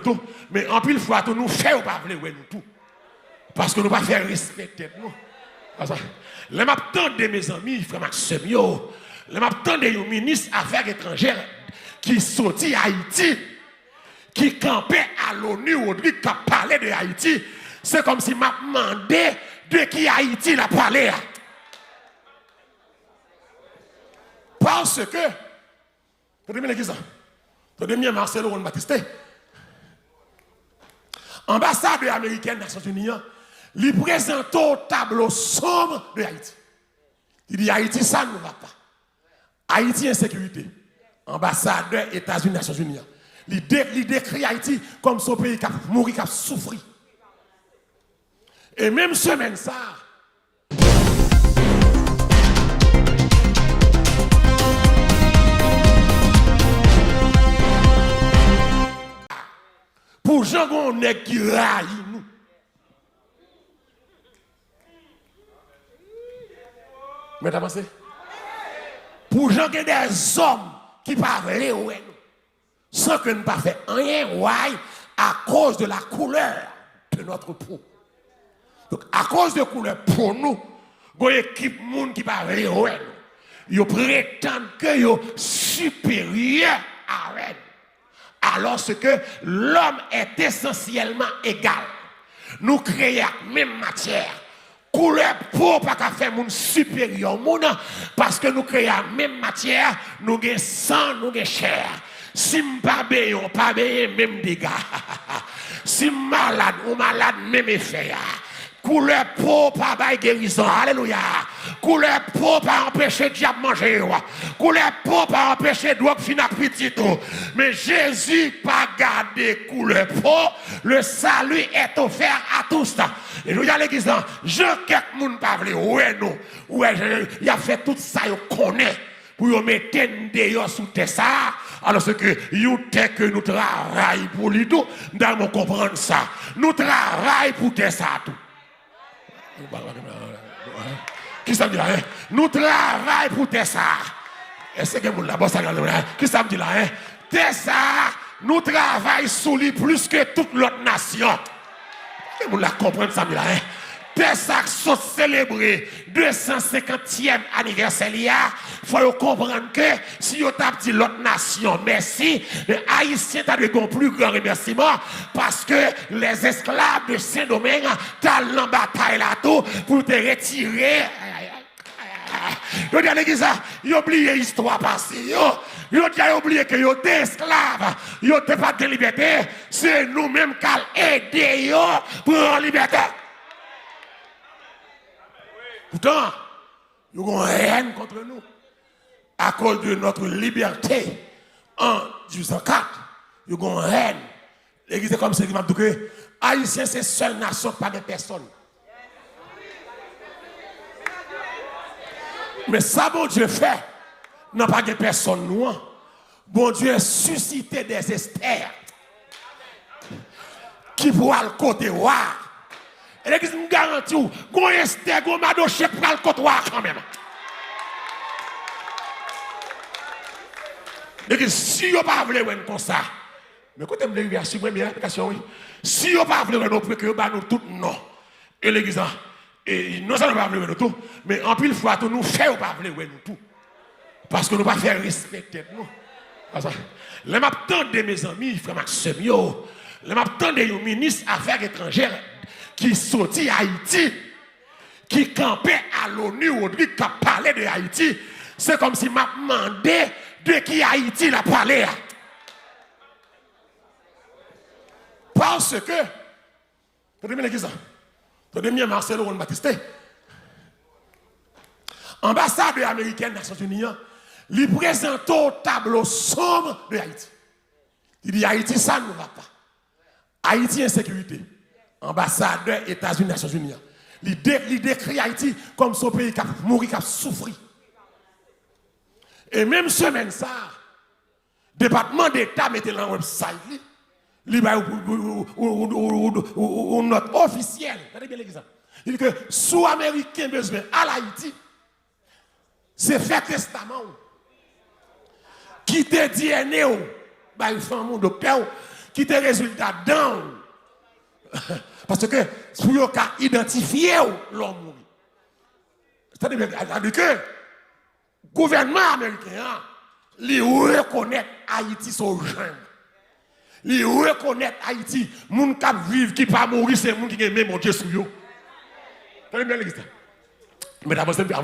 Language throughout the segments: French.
tout, mais en pile fois, tout nous fait ou pas nous tout. Parce que nous ne pas faire respecter nous. Les m'attendent mes amis, frère Maxime, les m'attendent des ministres affaires étrangères qui sorti Haïti, qui campait à l'ONU aujourd'hui, qui a parlé de Haïti. C'est comme si m'a demandé de qui Haïti l'a parlé. Parce que, vous avez qui ça? Vous avez Marcelo Ron Baptiste. Ambassadeur américaine des Nations Unies, lui présente au tableau sombre de Haïti. Il dit Haïti, ça ne va pas. Haïti, insécurité. Ambassadeur États-Unis, Nations Unies. Il décrit Haïti comme son pays qui a mouru, qui a souffert. Et même semaine ça, pour gens qu'on est qui raille nous. Mais t'as pensé? Pour gens qui des hommes qui parlent nous, sans que nous ne pas fait rien, à cause de la couleur de notre peau. Donc, à cause de la couleur pour nous, il y a une équipe qui parle nous. Ils prétendent que sont supérieurs à elle. Alors que l'homme est essentiellement égal. Nous créons la même matière. Couleur pour pas faire moun supérieur moun parce que nous créons la même matière, nous avons sang, nous avons chair. Si m'pas béon, pas béon, même dégâts. Si malade ou malade, même effet. Couleur peau, pas bail guérison. Alléluia. Couleur peau, pas empêcher diable manger. Couleur peau, pas empêcher drogue finir petit. Mais Jésus pas gardé couleur peau. Le salut est offert à tous. Et nous y a l'église. Jean quelques moun pas vle. Ouais non. Ouais, il a fait tout ça, il connaît. Pour y mettre dehors sous terre ça. Alors c'est que you que nous travaillons pour lui tout. Nous comprendre ça. Nous travaillons pour terre ça tout. Qui ça me dit là? Nous travaillons pour Tessa. Est-ce que vous l'avez dit? Qui ça me dit là? Tessa, nous travaillons sous lui plus que toute l'autre nation. Vous la comprenez ça me dit là? Tessa sont célébrés 250e anniversaire. Il faut comprendre que si vous avez dit l'autre nation, merci, les Haïtiens ont un plus grand remerciement parce que les esclaves de Saint-Domingue ont la bataille là tout pour te retirer. Vous avez dit ça, vous avez oublié l'histoire passée. Vous avez oublié que vous êtes esclaves, vous n'avez pas de liberté. C'est nous-mêmes qui allons aider pour la liberté. Pourtant, nous avons haine contre nous. À cause de notre liberté en 1804, nous avons haine. L'église est comme ça qui m'a dit que Haïtien, c'est seule nation, pas de personne. Mais ça, bon Dieu fait, n'a pas de personne, nous. Bon Dieu a suscité des Esther qui pourra le côté voir. Et l'église me garantit, qu'on Esther, qu'on Madoche pour le côté voir quand même. L'église, si vous ne voulez pas comme ça, mais écoutez, je vais assumer mes applications, oui. Si vous ne voulez pas que nous tout non. Et l'église, et non seulement pas nous tout, mais en plus fois tout nous fait ou pas nous tout. Parce que nous ne pas faire respecter nous. Les m'attendent de mes amis, frère Maxime, les m'attendent des ministres affaires étrangères qui sorti Haïti, qui campait à l'ONU aujourd'hui, qui a parlé de Haïti. C'est comme si m'a demandé de qui Haïti l'a parlé. Parce que, vous avez qui ça? Vous avez Marcelo Ron Baptiste. Ambassadeur américaine des Nations Unies, lui présente au tableau sombre de Haïti. Il dit Haïti, ça ne va pas. Haïti, insécurité. Ambassadeur États-Unis, Nations Unies. Il décrit Haïti comme son pays qui a mouru, qui a souffert. Et même semaine ça, le département d'État mettait dans le website, ou note officielle. Il dit que sous Américain besoin à l'Haïti, c'est fait testament qui te dit une femme, docteur, qui te résultat down. Parce que pour vous identifier l'homme mourir. C'est-à-dire que le gouvernement américain, il reconnaît Haïti son jeune. Il reconnaît Haïti, les gens qui vivent, qui ne pas mourir, c'est les gens qui aiment mon Dieu sur eux. Vous bien l'église? Mais d'abord, c'est bien.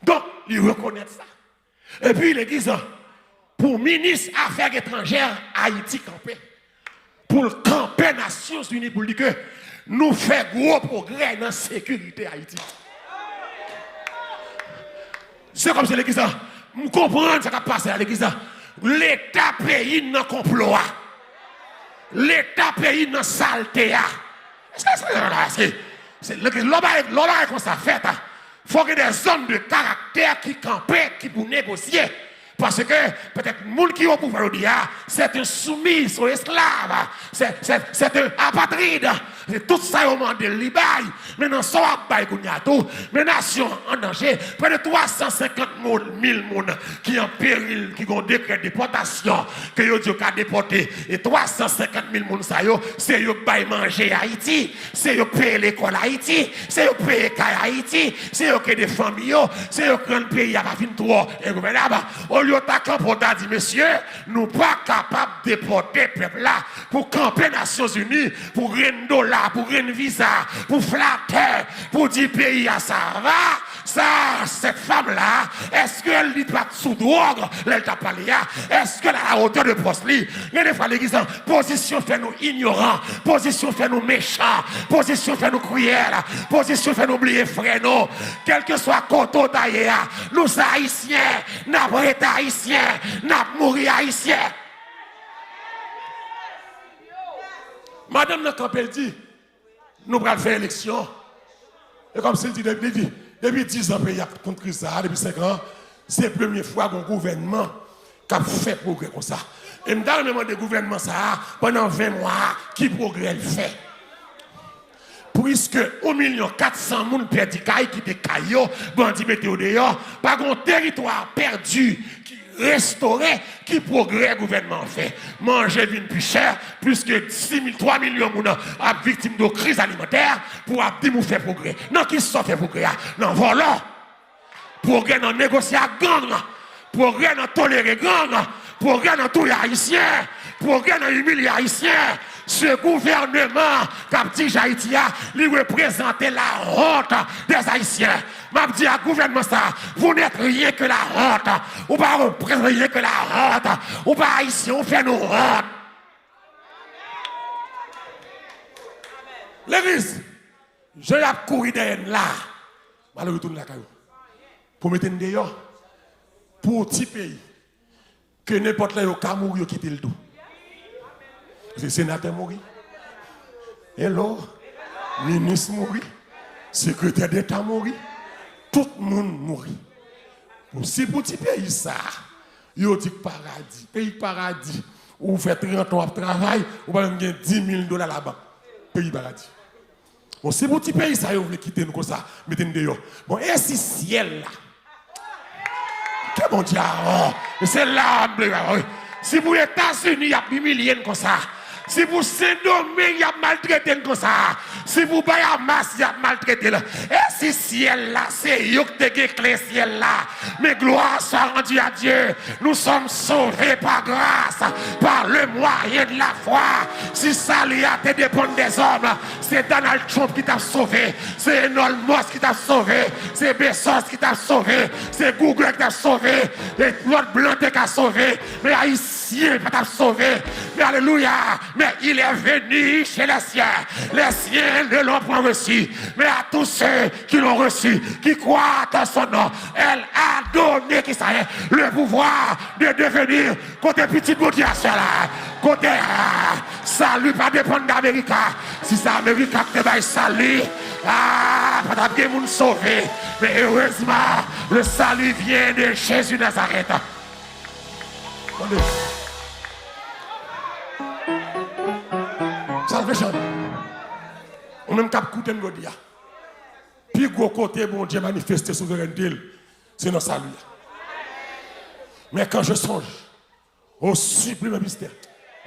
Donc, il reconnaît ça. Et puis, l'église, pour le ministre Affaires étrangères, Haïti campé. Pour le camper Nations Unies, pour dire que nous faisons gros progrès dans la sécurité Haïti. C'est comme si l'église, nous comprenons ce qui a passé à l'église. L'État pays dans le complot. L'État pays dans la saleté. C'est l'homme comme ça fait. Il faut que des hommes de caractère qui campent, qui pour négocier. Parce que peut-être le monde qui est au pouvoir dire, c'est un soumis, c'est un esclave, c'est un apatride. Tout ça, au moment de l'Ibaï. Maintenant, ça va pas tout. Mais nation en danger. Près de 350 000 personnes qui sont en péril, qui ont décret de déportation, que vous avez déporté. Et 350 000 personnes, c'est eux qui manger à Haïti, c'est eux qui payent l'école à Haïti, c'est eux qui payent à Haïti, c'est eux qui des familles, c'est eux qui ont le pays à la fin de toi. Et au lieu de dit, monsieur, nous ne sommes pas capables de déporter le peuple là pour camper les Nations Unies, pour rien dollar, pour rien visa, pour flatter, pour dire pays à ça va. Ça, cette femme-là, est-ce qu'elle dit pas sous drogue, elle t'a parlé, est-ce qu'elle a la hauteur de poste? Il y a des fois, l'église, position fait nous ignorants, position fait nous méchants, position fait nous cruels, position fait nous oublier frère, nous, quel que soit côté taillé, nous haïtiens, nous été haïtiens, nous mourir haïtiens. Madame Nacampel dit, nous allons faire élection. Et comme c'est dit depuis 10 ans, il y a contre ça, depuis 5 ans, c'est la première fois qu'un gouvernement qui a fait progrès comme ça. Et dans le moment de gouvernement, ça, pendant 20 mois, qui progrès le fait? Puisque 1 400 000 personnes perdu qui étaient caillots, bandits météo dehors, par un territoire perdu, qui restauré, qui progrès le gouvernement fait. Manger vin plus cher, plus que 3 millions de personnes victimes de crise alimentaire, pour dire faire progrès. Non, qui sont fait progrès? Non, voilà. Progrès dans négocier à gang, progrès dans tolérer gang, progrès dans tout les haïtiens, progrès dans humilier haïtiens. Ce gouvernement, comme dit Haïti, lui représente la honte des Haïtiens. M'a dit à gouvernement ça, vous n'êtes rien que la honte. Ou pas représenter rien que la honte. Ou pas haïtien, on fait nos honte. L'église, je vais courir derrière là. Je vais retourner la caillou. Pour mettre une dehors. Pour un petit pays. Que n'importe là, il y a mourir, quitter le dos. Le sénateur mourit. Hello. Ministre mourit. Secrétaire d'État mourit. Tout le monde mourit. Si pour petit pays ça, il y a dit paradis. Pays paradis. Où vous faites 30 ans de travail, vous avez gagner 10 000 $ là-bas. Pays paradis. Bon, si pour petit pays ça, vous voulez quitter nous comme ça, mettez-nous dehors. Bon, et si ciel là? Que bon Dieu, c'est là, si pour les États-Unis, il y a des milliers comme ça. Si vous Saint-Domingue, il y a maltraité comme ça. Si vous Bahamas, il y a maltraité. Et si ciel là, c'est eux qui clé ciel là. Mais gloire soit rendue à Dieu. Nous sommes sauvés par grâce, par le moyen de la foi. Si ça lui a été dépend des hommes, c'est Donald Trump qui t'a sauvé. C'est Elon Musk qui t'a sauvé. C'est Bezos qui t'a sauvé. C'est Google qui t'a sauvé. Et l'autre blanc qui t'a sauvé. Mais Haïtien qui t'a sauvé. Mais alléluia. Mais il est venu chez les siens. Les siens ne l'ont pas reçu. Mais à tous ceux qui l'ont reçu, qui croient en son nom, elle a donné qui ça est, le pouvoir de devenir côté petit boutique là. Côté salut pas dépendre d'Amérique. Si c'est Amérique qui te salut, peut-être que vous sauver. Mais heureusement, le salut vient de Jésus de Nazareth. Salvation. On même cap coûter nous dire. Puis gros côté bon Dieu manifester souveraineté, c'est dans salut. Mais quand je songe au sublime mystère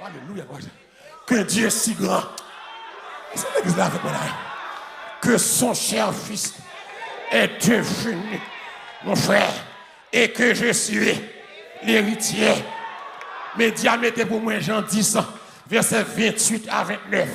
Alléluia. Que Dieu est si grand. C'est l'église là avec moi là. Que son cher fils est devenu mon frère et que je suis l'héritier. Média mettez pour moi Jean 10, verset 28 à 29.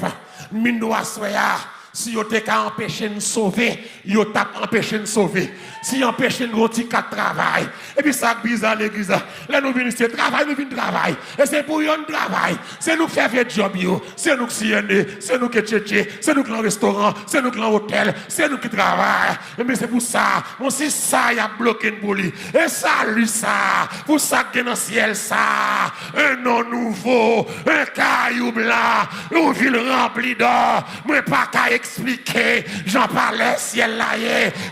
Minois soya. Si vous avez empêché de nous sauver, vous avez empêché de nous sauver. Si vous empêchez de nous travail, et puis ça bizarre l'église, là nous venons ici, travail, nous venons travail. Et c'est pour nous travail. C'est nous qui faisons le job, c'est nous qui sommes, c'est nous qui sommes, c'est nous qui sommes au restaurant, c'est nous qui sommes au hôtel, c'est nous qui travaillons. Mais c'est pour ça, on sait ça, il y a bloqué pour lui. Et ça, lui, ça, pour ça que dans le ciel, ça, un nom nouveau, un caillou blanc, une ville remplie d'or, mais pas qu'à expliquer, j'en parlais ciel là,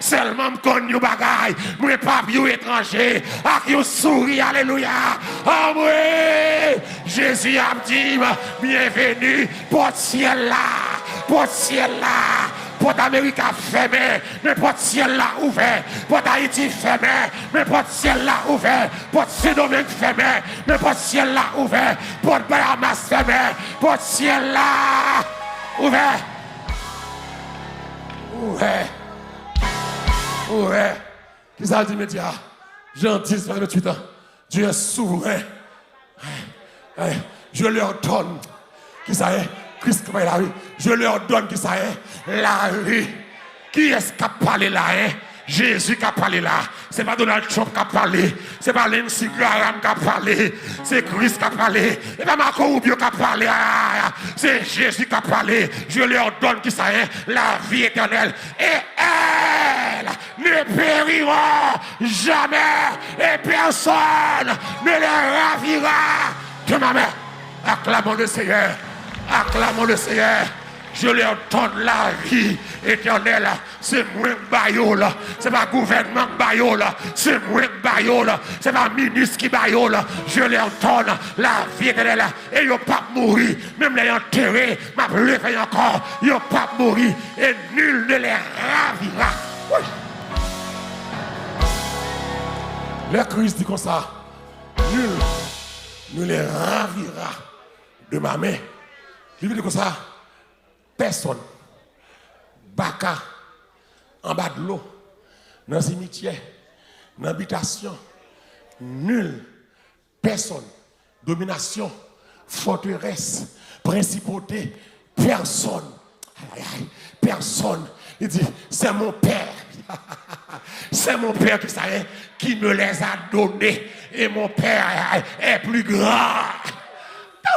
seulement me connais nous bagaille, moi pas vieux étranger, avec un sourire, alléluia. Ah oui, Jésus a dit, bienvenue, porte ciel là, porte ciel là. Porte Amérique fermé, mais porte ciel là ouvert. Porte Haïti fermé, mais porte ciel là ouvert. Porte Saint-Domingue fermé, mais porte ciel là ouvert. Porte Bahamas fermé, porte ciel là ouvert. Ouvert. Ouvert. Qui ça dit média? Jean 10, 28 ans. Dieu est souverain. Je leur donne. Qui ça est? Christ qui la rue. Je leur donne qui ça est? La rue. Qui est-ce qui a parlé là? Jésus qui a parlé là. C'est pas Donald Trump qui a parlé. C'est pas Lindsey Graham qui a parlé. C'est Christ qui a parlé. Et pas Marco Rubio qui a parlé. C'est Jésus qui a parlé. Je leur donne qui ça est? La vie éternelle. Et elle ne périra jamais. Et personne ne les ravira de ma main. Acclamons le Seigneur. Acclamons le Seigneur. Je leur donne la vie éternelle. C'est moi qui baillot. C'est pas gouvernement qui baillot. C'est moi qui baillot. C'est pas ministre qui baillot. Je leur donne la vie éternelle. Et ils ne vont pas mourir. Même les enterrés, ma levé encore. Ils ne vont pas mourir. Et nul ne les ravira. Oui. Le Christ dit comme ça. Nul ne les ravira de ma main. Il dit comme ça. Personne, baka, en bas de l'eau, dans le cimetière, dans l'habitation, nul, personne, domination, forteresse, principauté, personne, personne. Il dit, c'est mon Père, c'est mon Père qui me les a donnés, et mon Père est plus grand.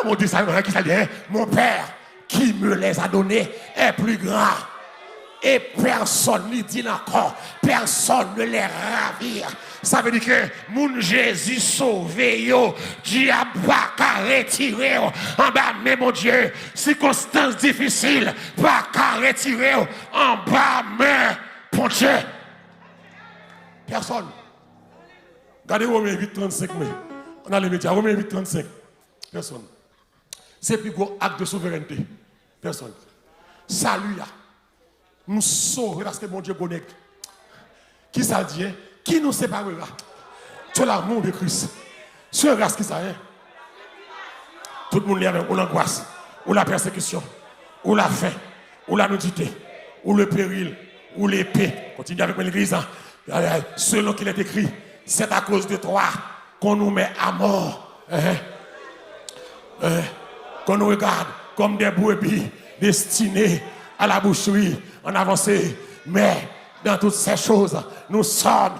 Mon Dieu, ça qui ça dit, mon Père qui me les a donnés est plus grand. Et personne ne dit encore, personne ne les ravire. Ça veut dire que mon Jésus sauvé, yo, diable pas qu'à retirer en bas, mais mon Dieu, circonstances difficiles, pas qu'à retirer en bas, mais mon Dieu. Personne. Regardez Romains 8, 35, mais on a les médias, Romains 8, 35. Personne. C'est plus gros acte de souveraineté. Personne. Salut, nous sauver parce que mon Dieu connaît. Qui ça dit? Qui nous séparera? C'est l'amour de Christ. C'est grâce qui ça est. Tout le monde est avec ou l'angoisse, ou la persécution, ou la faim, ou la nudité, ou le péril, ou l'épée. Continue avec l'église. Selon qu'il est écrit, c'est à cause de toi qu'on nous met à mort. Qu'on nous regarde comme des brebis destinés à la boucherie en avancée. Mais dans toutes ces choses, nous sommes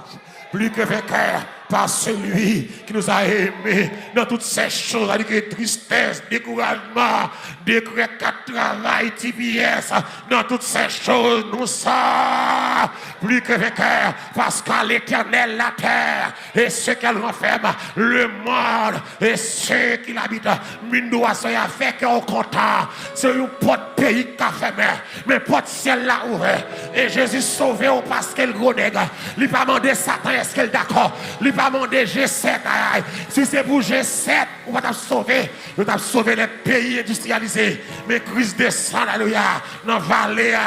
plus que vainqueurs par celui qui nous a aimés. Dans toutes ces choses, avec tristesse, découragement, décret de travail, TBS, dans toutes ces choses, nous sommes plus que vainqueurs parce qu'à l'Éternel, la terre et ce qu'elle renferme, le monde et ceux qui l'habitent, Mindoua soya fait qu'on content. C'est une porte pays qui a fermé, mais porte ciel là ouvert. Et Jésus sauvé parce qu'elle gros nègre. Il n'a pas demandé Satan, est-ce qu'elle est d'accord? Il n'a pas demandé G7. Si c'est pour G7, on va sauver. On va sauver les pays industrialisés. Mais Christ descend, alléluia, dans la vallée.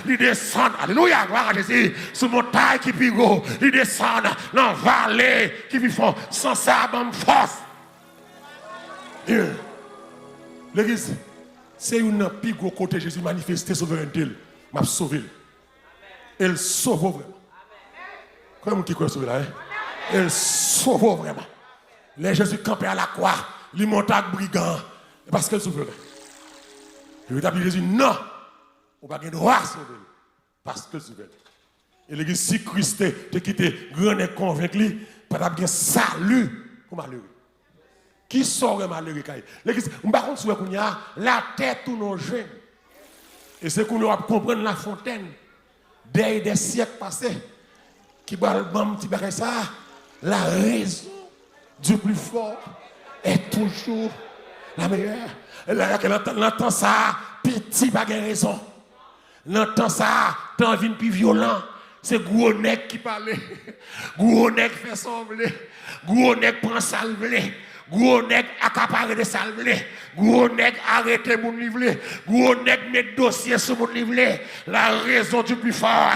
Il descend, alléluia, gloire à Jésus. Sous montagne qui pigo, il descend dans la vallée qui vit fort. Sans ça, bonne force. Dieu. L'église, c'est une plus gros côté Jésus manifesté souveraineté. M'a sauvé. Elle sauve vraiment. Comment qui croit sauver là? Elle sauve vraiment. Les Jésus campé à la croix, il monte à brigand. Parce qu'elle sauve. Je vais t'appeler Jésus, non. On va pas de droit à sauver. Parce que sauve. Et l'église, si Christ te quitté, grand et convaincu, pas de salut pour malheureux. Qui sort malheureux? L'église, on va contre qu'on y a la tête tous nos jeunes. Et c'est qu'on va comprendre la fontaine des siècles passés qui va le petit bagage ça. La raison du plus fort est toujours la meilleure. Là, elle entend ça, petit bagage raison. L'entend ça, t'as envie de plus violent. C'est gros nèg qui parle. Gros nèg fait sembler. Gros nèg prend salvé. Gros nèg accaparé de salvé. Gros nèg arrêté mon livre. Gros nèg met dossier sur mon livre. La raison du plus fort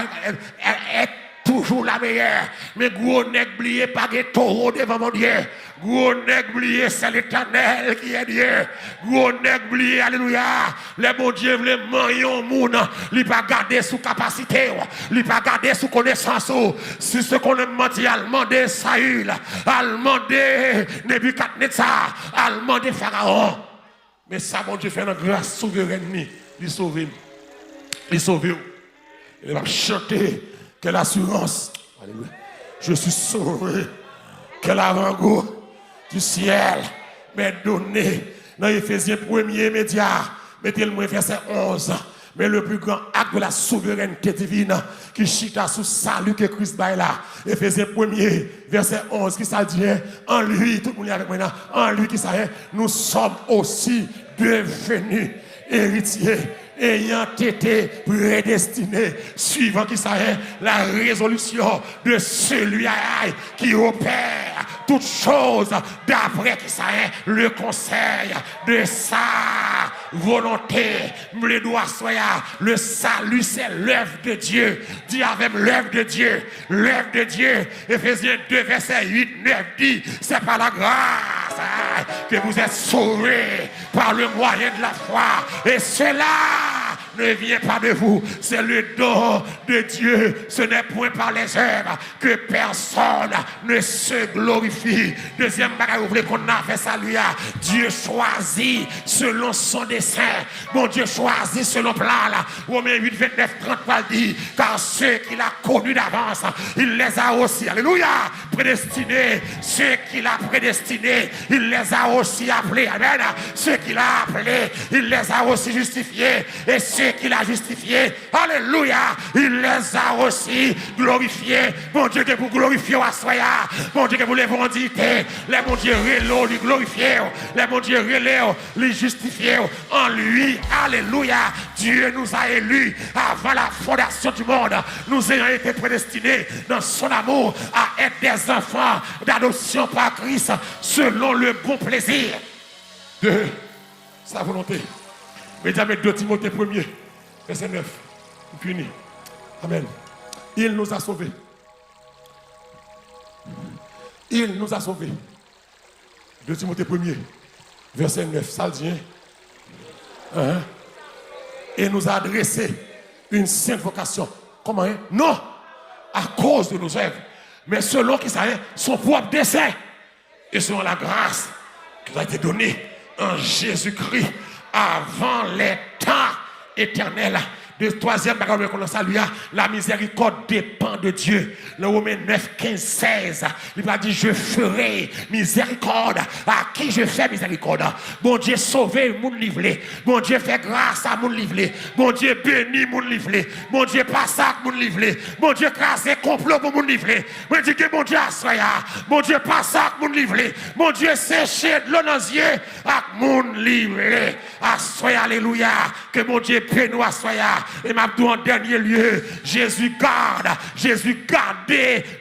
est toujours la meilleure. Mais gros nèg oublié pas de taureau devant mon Dieu. Gros nèg oublié c'est l'Éternel qui est Dieu. Gros nèg oublié alléluia. Le bon Dieu veut manger au monde. Il pas garder sous capacité. Il pas garder sous connaissance. Si ce qu'on a demandé à demander Saül, à demander Nebuchadnezzar, à demander Pharaon. Mais ça bon Dieu fait une grâce souveraine. Il sauve. Il sauve. Il va chanter. Quelle assurance. Alléluia. Je suis sauvé. Quel avant-goût du ciel m'est donné. Dans Éphésiens 1er média, mettez-le verset 11. Mais le plus grand acte de la souveraineté divine qui chita sous salut que Christ baille là. Éphésiens 1er verset 11 qui ça dit en lui, tout le monde est avec moi là, en lui qui ça nous sommes aussi devenus héritiers ayant été prédestinés, suivant qui ça est la résolution de celui qui opère toutes choses d'après qui ça est le conseil de sa volonté. Le doigt soya, le salut c'est l'œuvre de Dieu. Dis avec l'œuvre de Dieu, l'œuvre de Dieu. Éphésiens 2 verset 8, 9 dit, c'est par la grâce que vous êtes sauvés par le moyen de la foi. Et cela ne vient pas de vous, c'est le don de Dieu. Ce n'est point par les œuvres que personne ne se glorifie. Deuxième bagage, vous voulez qu'on a fait ça lui. Dieu choisit selon son dessein. Bon Dieu choisit selon plan là. Romains 8, 29, 30 dit, car ceux qu'il a connus d'avance, il les a aussi, alléluia, prédestinés. Ceux qu'il a prédestinés, il les a aussi appelés, amen. Ceux qu'il a appelés, il les a aussi justifiés. Et ceux qu'il a justifiés, alléluia, il les a aussi glorifiés. Mon Dieu, que vous glorifiez à soya. Mon Dieu, que vous les venditez. Les mon Dieu, relos, les glorifiez. Les mon Dieu, relos, les justifiez. En lui, alléluia, Dieu nous a élus avant la fondation du monde. Nous ayons été prédestinés dans son amour à être des enfants d'adoption par Christ selon le bon plaisir de sa volonté. Mesdames, 2 Timothée 1er, verset 9. Fini. Amen. Il nous a sauvés. Il nous a sauvés. 2 Timothée 1er, verset 9. Ça le dit. Hein? Et nous a adressé une sainte vocation. Comment? Hein? Non, à cause de nos œuvres, mais selon qui ça est, son propre dessein. Et selon la grâce qui nous a été donnée en Jésus-Christ avant les temps éternels. Le troisième bagage qu'on a lui, la miséricorde dépend de Dieu. Le Romains 9, 15, 16. Il va dire, je ferai miséricorde à qui je fais miséricorde. Mon Dieu sauver mon livré. Mon Dieu fait grâce à mon livré. Mon Dieu bénit mon livré. Mon Dieu passe à mon livré. Mon Dieu crase complot pour mon livré. Mon Dieu que mon Dieu assoya. Mon Dieu passe à mon livré. Mon Dieu séché de l'eau dans les yeux à mon livré. Assoya, alléluia. Que mon Dieu bénisse assoya. Et m'a dit en dernier lieu, Jésus garde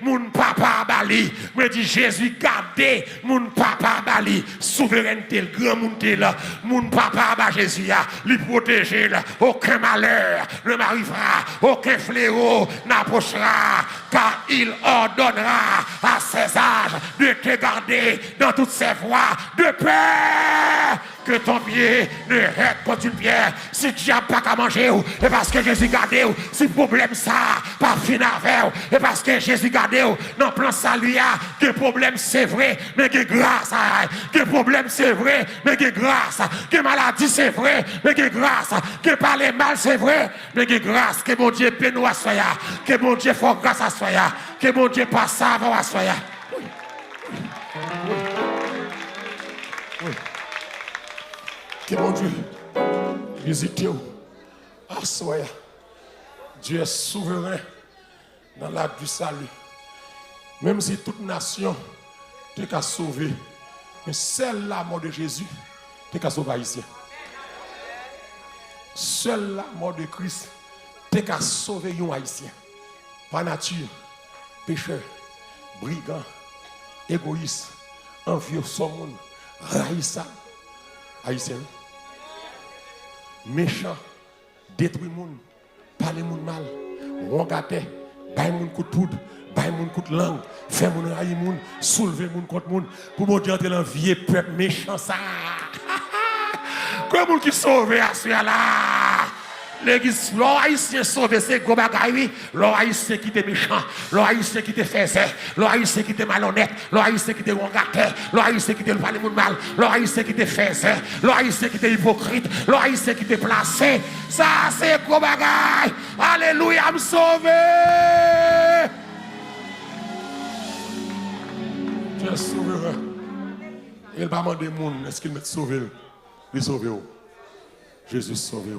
mon papa Bali. Me dit Jésus garde mon papa Bali. Souveraineté, le grand monde là, mon papa ba Jésus a, lui protéger là, aucun malheur ne m'arrivera, aucun fléau n'approchera, car il ordonnera à ses âges de te garder dans toutes ses voies de paix que ton pied ne heurte contre une pierre. Si tu n'as pas qu'à manger, et parce que Jésus garde, si problème ça, pas fin avec, et parce que Jésus garde, non, plan salut, que problème c'est vrai, mais que grâce, que problème c'est vrai, mais que grâce, que maladie c'est vrai, mais que grâce, que parler mal c'est vrai, mais que grâce, que mon Dieu bénisse à soya, que mon Dieu fasse grâce à soya, que mon Dieu passe avant à soya. Que mon Dieu visite à soya. Dieu est souverain dans l'acte du salut. Même si toute nation t'es qu'à sauver, mais seule la mort de Jésus t'es qu'à sauver haïtien. Seule la mort de Christ t'es qu'à sauver un haïtien. Par nature, pécheur, brigand, égoïste, envieux, monde, raïssable, haïtien. Méchant, détruit monde, parler monde mal, rongaté, bailler monde coup de poudre, bailler monde coup de langue, faire monde haïr monde, soulever monde contre monde, pour mon Dieu entrer dans vieux peuple méchant ça. Comment qui sauve à ce là? L'église, l'haïtien sauvé, c'est gros bagaille, l'haïtien qui était méchant, l'haïtien qui était faisait, l'haïtien qui était malhonnête, l'haïtien qui était rongateur, l'haïtien qui était parler de mal, l'haïtien qui était faisait, l'haïtien qui était hypocrite, l'haïtien qui était placé. Ça, c'est gros bagaille. Alléluia, me sauvé. Tu es souverain. Il va demander au monde, est-ce qu'il m'a sauvé? Il sauvé. Jésus sauvé.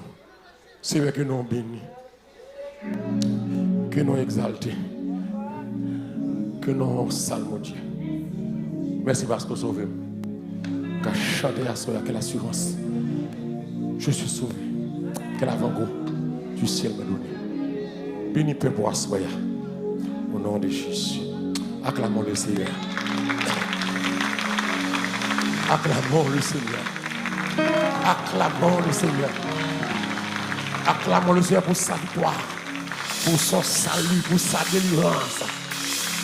C'est vrai que nous bénis, que nous exaltés, que nous saluons Dieu. Merci parce que vous sauvez. Qu'à chanter à soi, quelle assurance. Je suis sauvé. Quel avant-goût du ciel me donne. Béni peuple à soi. Au nom de Jésus. Acclamons le Seigneur. Acclamons le Seigneur. Acclamons le Seigneur. Acclamons le Seigneur pour sa victoire, pour son salut, pour sa délivrance,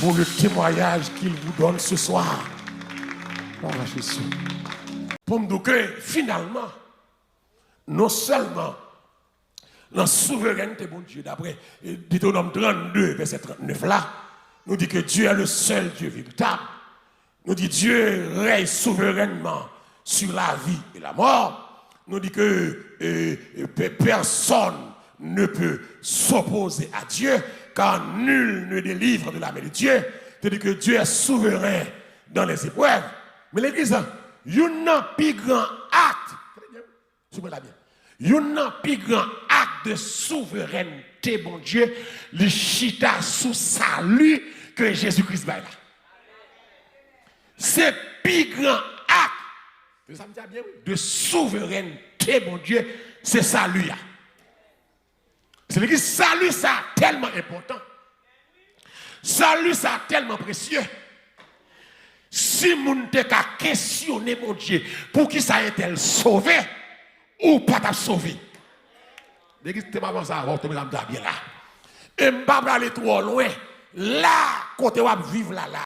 pour le témoignage qu'il vous donne ce soir. Par Jésus. Pour me dire que finalement, non seulement la souveraineté de mon Dieu, d'après Deutéronome 32, verset 39 là, nous dit que Dieu est le seul Dieu véritable. Nous dit Dieu règne souverainement sur la vie et la mort. Nous dit que personne ne peut s'opposer à Dieu, car nul ne délivre de la main de Dieu. C'est-à-dire que Dieu est souverain dans les épreuves. Mais l'Église, il y a un plus grand acte, il y a un plus grand acte de souveraineté, bon Dieu, le chita sous salut que Jésus-Christ va là. C'est plus grand acte de souveraineté, mon Dieu, c'est salut. C'est l'église, salut, ça tellement important. Salut, ça tellement précieux. Si mon te ka questionner, mon Dieu, pour qui ça est-elle sauvé ou pas t'a sauvé? L'église, tu m'as ça avant, tu m'as bien là. Et je ne vais pas aller trop loin. Là, côté où vivre là.